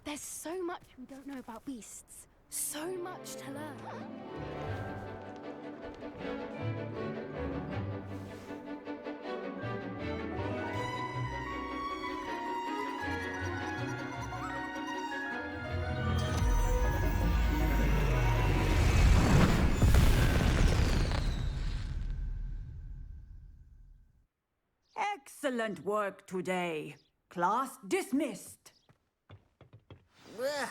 There's so much we don't know about beasts. So much to learn. Excellent work today. Class dismissed. Ugh.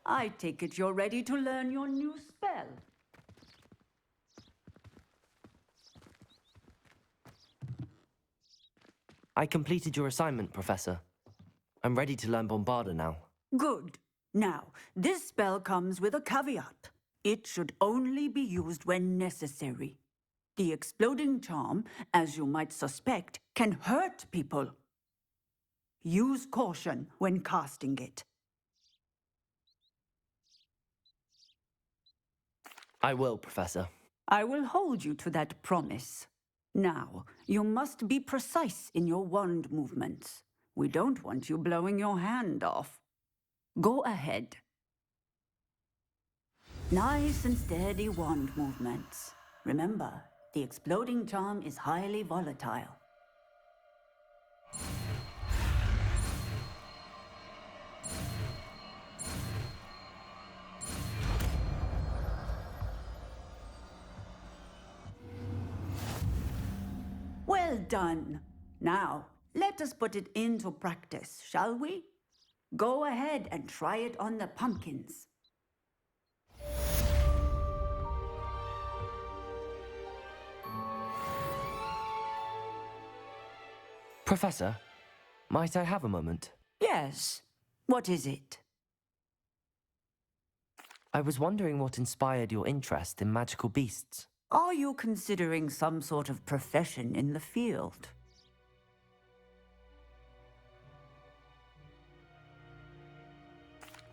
I take it you're ready to learn your new spell. I completed your assignment, Professor. I'm ready to learn Bombarda now. Good. Now, this spell comes with a caveat. It should only be used when necessary. The exploding charm, as you might suspect, can hurt people. Use caution when casting it. I will, Professor. I will hold you to that promise. Now, you must be precise in your wand movements. We don't want you blowing your hand off. Go ahead. Nice and steady wand movements. Remember, the exploding charm is highly volatile. Well done. Now, let us put it into practice, shall we? Go ahead and try it on the pumpkins. Professor, might I have a moment? Yes. What is it? I was wondering what inspired your interest in magical beasts. Are you considering some sort of profession in the field?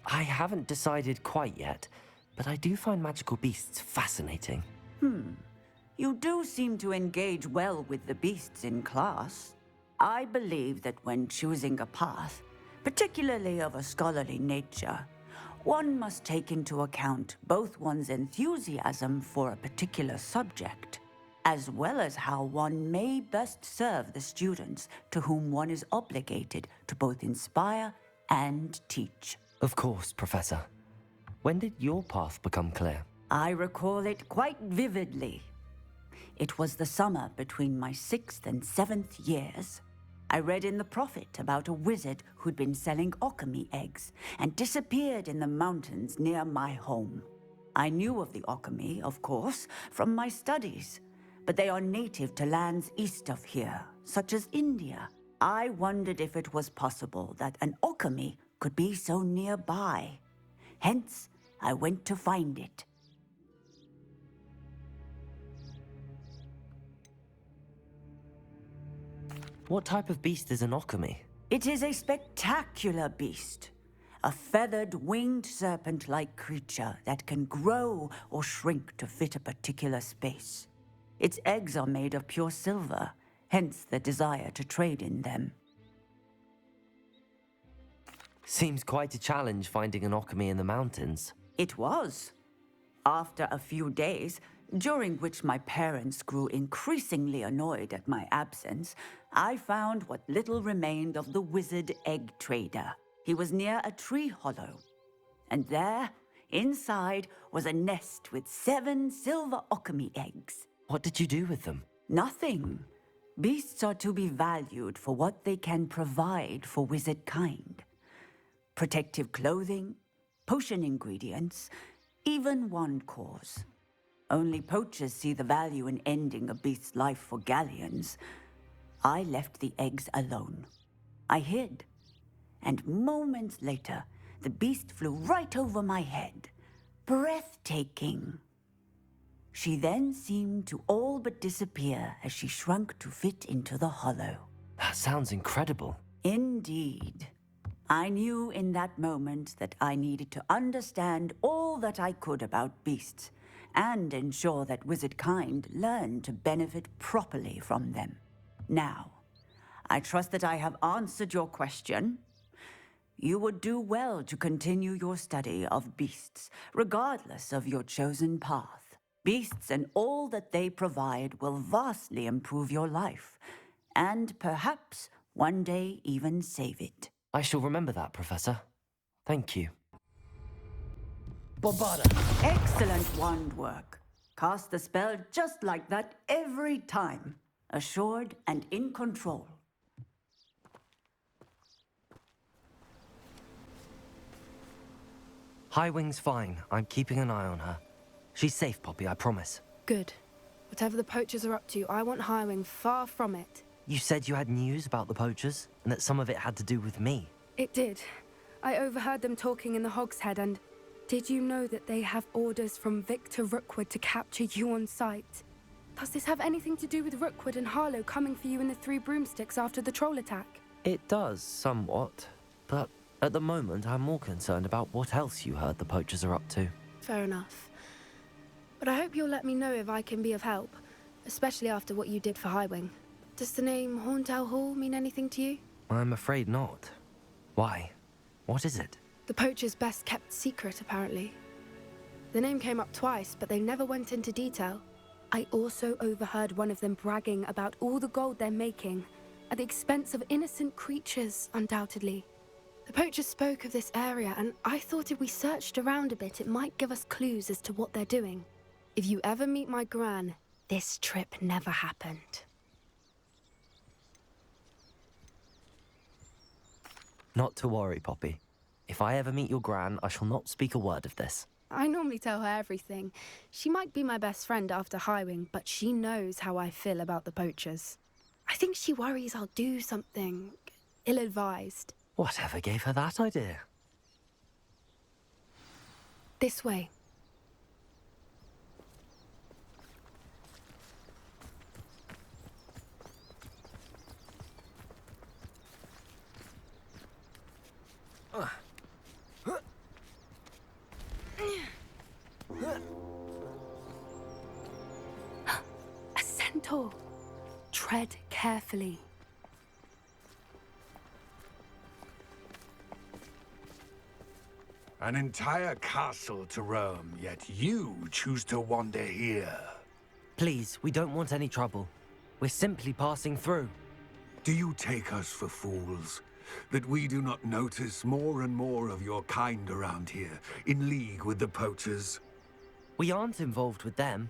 I haven't decided quite yet, but I do find magical beasts fascinating. You do seem to engage well with the beasts in class. I believe that when choosing a path, particularly of a scholarly nature, one must take into account both one's enthusiasm for a particular subject, as well as how one may best serve the students to whom one is obligated to both inspire and teach. Of course, Professor. When did your path become clear? I recall it quite vividly. It was the summer between my 6th and 7th years. I read in the Prophet about a wizard who'd been selling alchemy eggs and disappeared in the mountains near my home. I knew of the alchemy, of course, from my studies, but they are native to lands east of here, such as India. I wondered if it was possible that an alchemy could be so nearby. Hence, I went to find it. What type of beast is an alchemy? It is a spectacular beast. A feathered, winged serpent-like creature that can grow or shrink to fit a particular space. Its eggs are made of pure silver, hence the desire to trade in them. Seems quite a challenge finding an alchemy in the mountains. It was. After a few days, during which my parents grew increasingly annoyed at my absence, I found what little remained of the wizard egg trader. He was near a tree hollow, and there, inside, was a nest with 7 silver alchemy eggs. What did you do with them? Nothing. Beasts are to be valued for what they can provide for wizard kind. Protective clothing, potion ingredients, even wand cores. Only poachers see the value in ending a beast's life for galleons. I left the eggs alone. I hid, and moments later, the beast flew right over my head. Breathtaking. She then seemed to all but disappear as she shrunk to fit into the hollow. That sounds incredible. Indeed. I knew in that moment that I needed to understand all that I could about beasts and ensure that wizard kind learned to benefit properly from them. Now, I trust that I have answered your question. you would do well to continue your study of beasts, regardless of your chosen path. Beasts and all that they provide will vastly improve your life, and perhaps one day even save it. I shall remember that, Professor. Thank you. Bobata. Excellent wand work. Cast the spell just like that every time. Assured and in control. Highwing's fine. I'm keeping an eye on her. She's safe, Poppy, I promise. Good. Whatever the poachers are up to, I want Highwing far from it. You said you had news about the poachers, and that some of it had to do with me. It did. I overheard them talking in the Hogshead, and did you know that they have orders from Victor Rookwood to capture you on sight? Does this have anything to do with Rookwood and Harlow coming for you in the Three Broomsticks after the troll attack? It does, somewhat. But at the moment, I'm more concerned about what else you heard the poachers are up to. Fair enough. But I hope you'll let me know if I can be of help, especially after what you did for Highwing. Does the name Horntail Hall mean anything to you? I'm afraid not. Why? What is it? The poachers' best kept secret, apparently. The name came up twice, but they never went into detail. I also overheard one of them bragging about all the gold they're making, at the expense of innocent creatures, undoubtedly. The poachers spoke of this area, and I thought if we searched around a bit, it might give us clues as to what they're doing. If you ever meet my gran, this trip never happened. Not to worry, Poppy. If I ever meet your gran, I shall not speak a word of this. I normally tell her everything. She might be my best friend after Highwing, but she knows how I feel about the poachers. I think she worries I'll do something ill-advised. Whatever gave her that idea? This way. A centaur. Tread carefully. An entire castle to roam, yet you choose to wander here. Please, we don't want any trouble. We're simply passing through. Do you take us for fools? That we do not notice more and more of your kind around here, in league with the poachers? We aren't involved with them.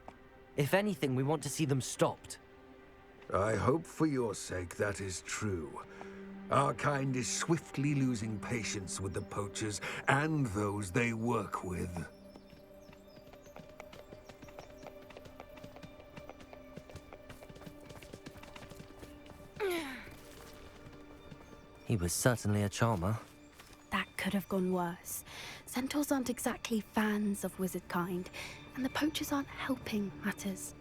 If anything, we want to see them stopped. I hope for your sake that is true. Our kind is swiftly losing patience with the poachers and those they work with. He was certainly a charmer. That could have gone worse. Centaurs aren't exactly fans of wizard kind, and the poachers aren't helping matters.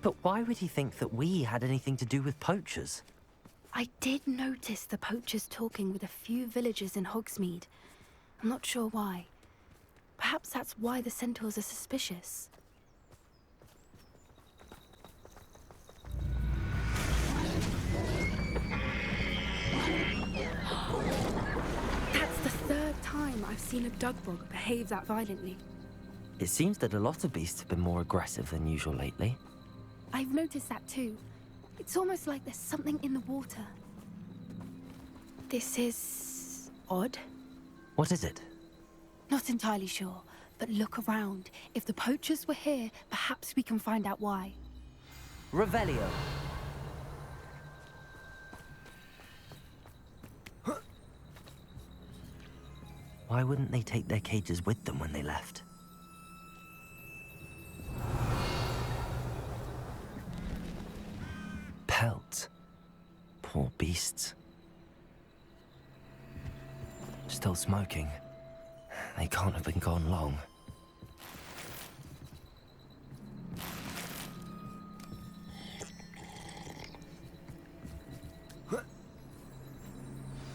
But why would he think that we had anything to do with poachers? I did notice the poachers talking with a few villagers in Hogsmeade. I'm not sure why. Perhaps that's why the centaurs are suspicious. That's the third time I've seen a dugbog behave that violently. It seems that a lot of beasts have been more aggressive than usual lately. I've noticed that too. It's almost like there's something in the water. This is odd. What is it? Not entirely sure, but look around. If the poachers were here, perhaps we can find out why. Revelio. Why wouldn't they take their cages with them when they left? Pelts. Poor beasts. Still smoking. They can't have been gone long.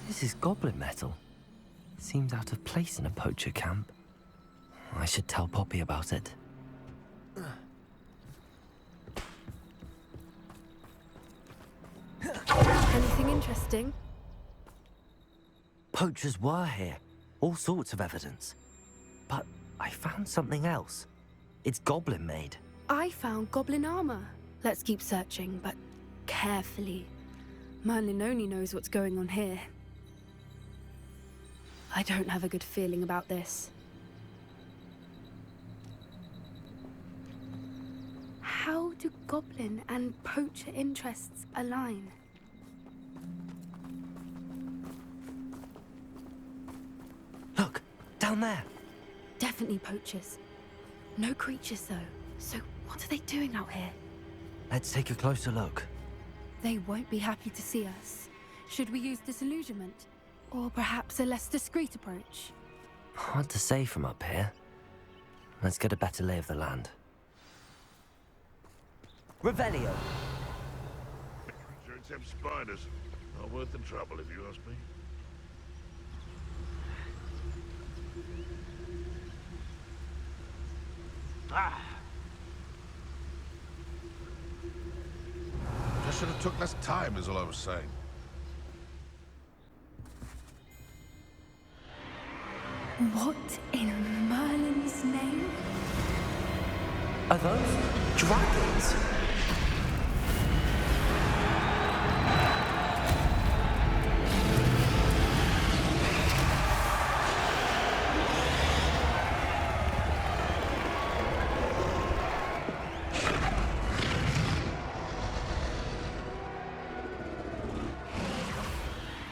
This is goblin metal. Seems out of place in a poacher camp. I should tell Poppy about it. Anything interesting? Poachers were here. All sorts of evidence. But I found something else. It's goblin-made. I found goblin armor. Let's keep searching, but carefully. Merlin only knows what's going on here. I don't have a good feeling about this. How do goblin and poacher interests align? Look, down there. Definitely poachers. No creatures, though. So what are they doing out here? Let's take a closer look. They won't be happy to see us. Should we use disillusionment? Or perhaps a less discreet approach? Hard to say from up here. Let's get a better lay of the land. Revelio. Sure, it's them spiders. Not worth the trouble, if you ask me. Just should have took less time, is all I was saying. What in Merlin's name? Are those dragons?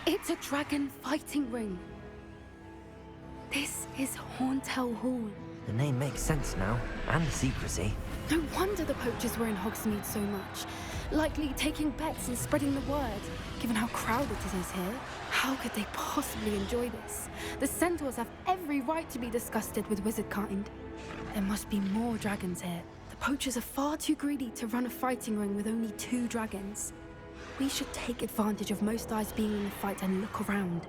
It's a dragon fighting ring. This is Horntail Hall. The name makes sense now, and the secrecy. No wonder the poachers were in Hogsmeade so much. Likely taking bets and spreading the word, given how crowded it is here. How could they possibly enjoy this? The centaurs have every right to be disgusted with wizard kind. There must be more dragons here. The poachers are far too greedy to run a fighting ring with only 2 dragons. We should take advantage of most eyes being in the fight and look around.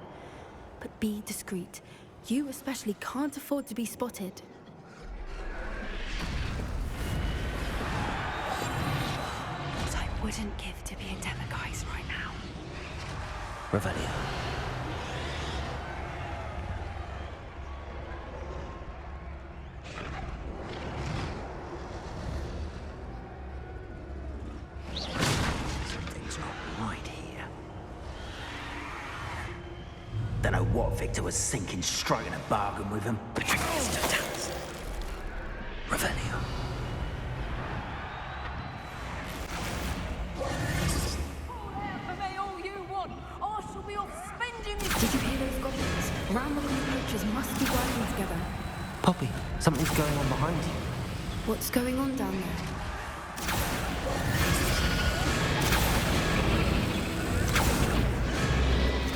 But be discreet. You especially can't afford to be spotted. What I wouldn't give to be in Demoguy's right now. Revelio. Something's not right here. Don't know what Victor was thinking, striking a bargain with him. Revelio. Did you hear those goblins? Ramble and the poachers must be working together. Poppy, something's going on behind you. What's going on down there?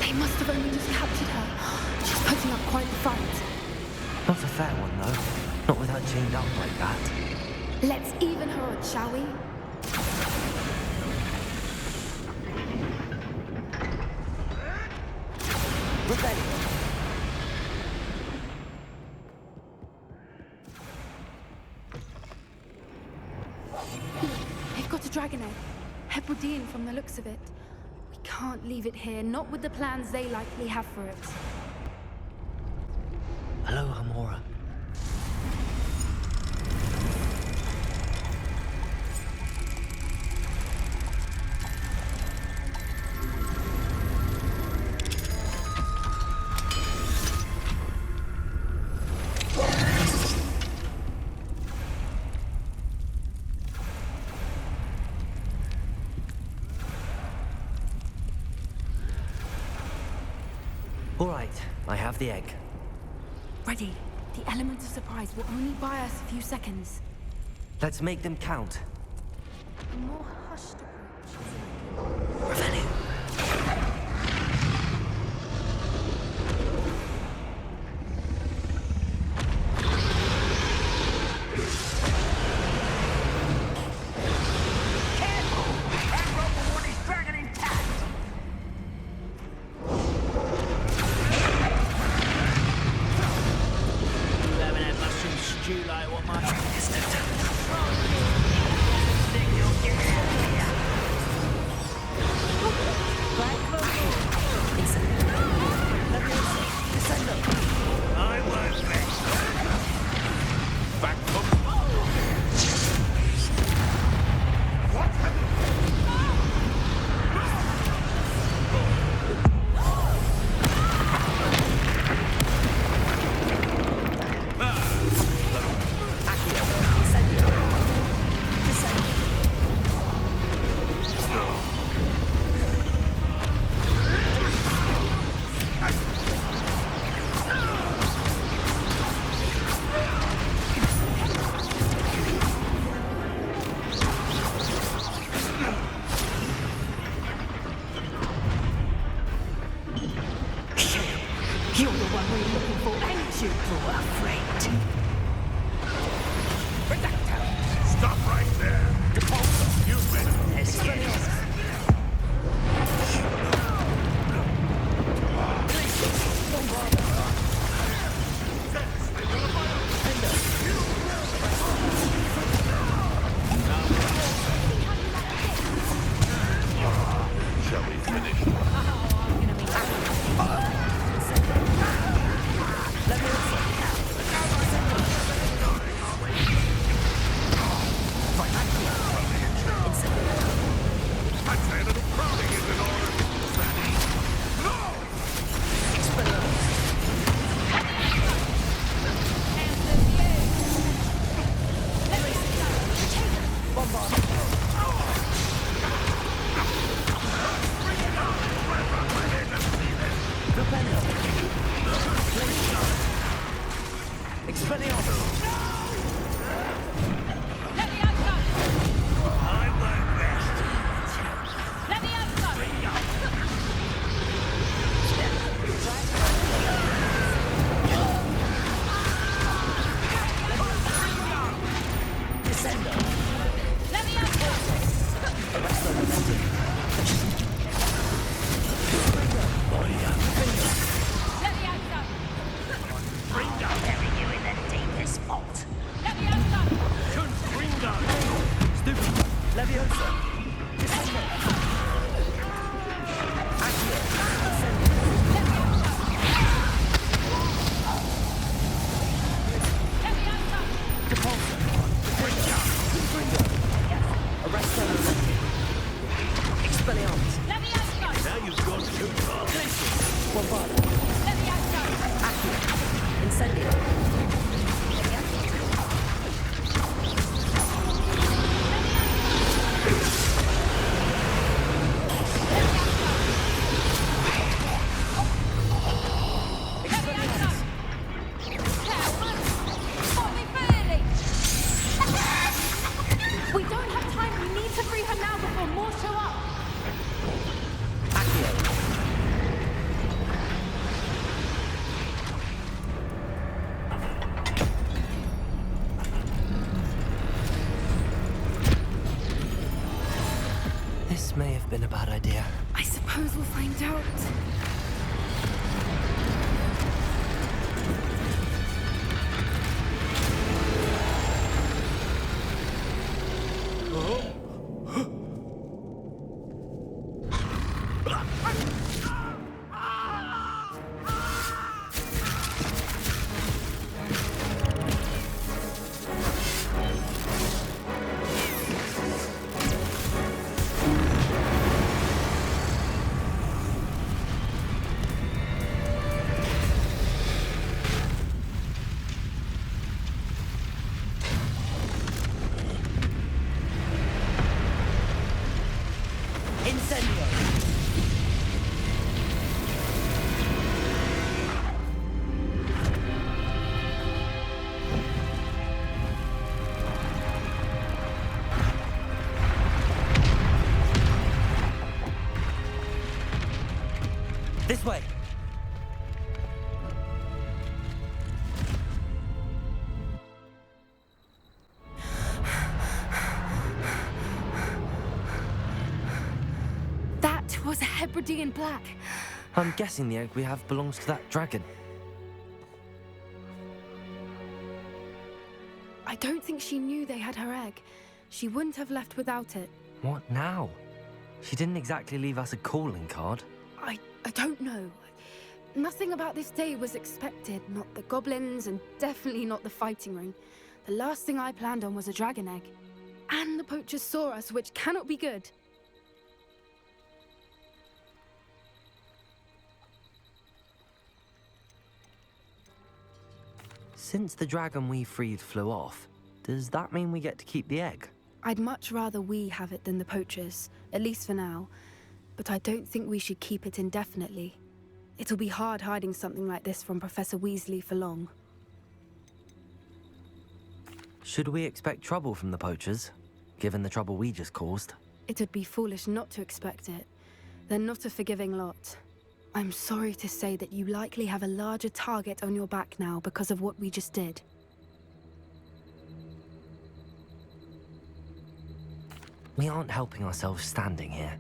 They must have only just captured her. She's putting up quite the fight. Not a fair one, though. Not with her chained up like that. Let's even her odds, shall we? Revelio. They've got a dragon egg. Hebridean from the looks of it. We can't leave it here, not with the plans they likely have for it. Hello, Hamora. All right, I have the egg. Ready. The element of surprise will only buy us a few seconds. Let's make them count. A more hushed approach. Revelio. Stew like what my... Stick you'll get out of here. we're looking for, ain't you, poor friend? Stop right there! You've made it. Let's get it. Shall we finish? I'd say a little crowding is in order. No! Now you've gone too far. We don't have time. We need to free her now before more show up. This may have been a bad idea. I suppose we'll find out. This way! That was a Hebridean black. I'm guessing the egg we have belongs to that dragon. I don't think she knew they had her egg. She wouldn't have left without it. What now? She didn't exactly leave us a calling card. I don't know. Nothing about this day was expected. Not the goblins, and definitely not the fighting ring. The last thing I planned on was a dragon egg. And the poachers saw us, which cannot be good. Since the dragon we freed flew off, does that mean we get to keep the egg? I'd much rather we have it than the poachers, at least for now. But I don't think we should keep it indefinitely. It'll be hard hiding something like this from Professor Weasley for long. Should we expect trouble from the poachers, given the trouble we just caused? It'd be foolish not to expect it. They're not a forgiving lot. I'm sorry to say that you likely have a larger target on your back now because of what we just did. We aren't helping ourselves standing here.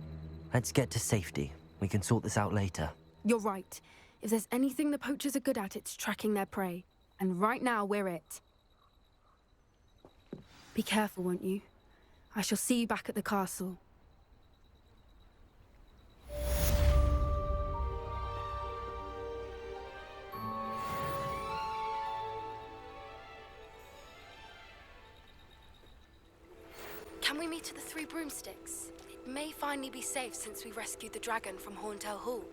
Let's get to safety. We can sort this out later. You're right. If there's anything the poachers are good at, it's tracking their prey. And right now, we're it. Be careful, won't you? I shall see you back at the castle. Can we meet at the Three Broomsticks? It may finally be safe since we rescued the dragon from Horntail Hall.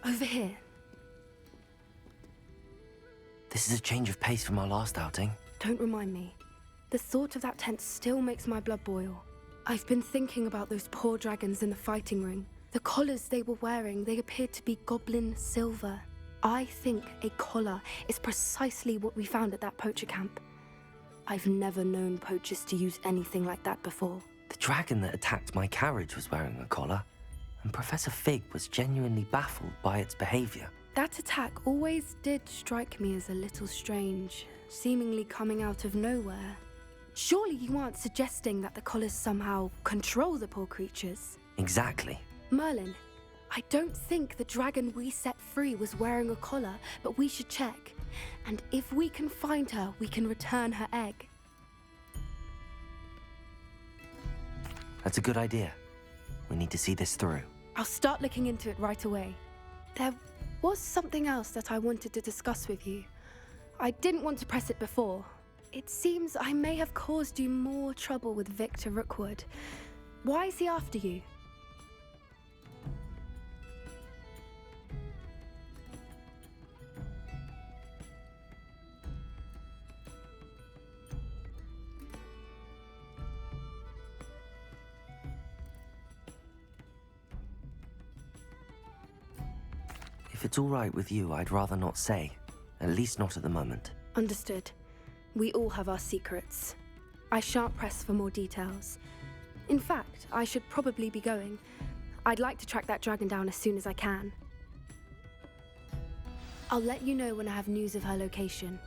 Over here. This is a change of pace from our last outing. Don't remind me. The thought of that tent still makes my blood boil. I've been thinking about those poor dragons in the fighting ring. The collars they were wearing, they appeared to be goblin silver. I think a collar is precisely what we found at that poacher camp. I've never known poachers to use anything like that before. The dragon that attacked my carriage was wearing a collar, and Professor Fig was genuinely baffled by its behavior. That attack always did strike me as a little strange, seemingly coming out of nowhere. Surely you aren't suggesting that the collars somehow control the poor creatures? Exactly. Merlin, I don't think the dragon we set free was wearing a collar, but we should check. And if we can find her, we can return her egg. That's a good idea. We need to see this through. I'll start looking into it right away. There was something else that I wanted to discuss with you. I didn't want to press it before. It seems I may have caused you more trouble with Victor Rookwood. Why is he after you? If it's all right with you, I'd rather not say. At least not at the moment. Understood. We all have our secrets. I shan't press for more details. In fact, I should probably be going. I'd like to track that dragon down as soon as I can. I'll let you know when I have news of her location.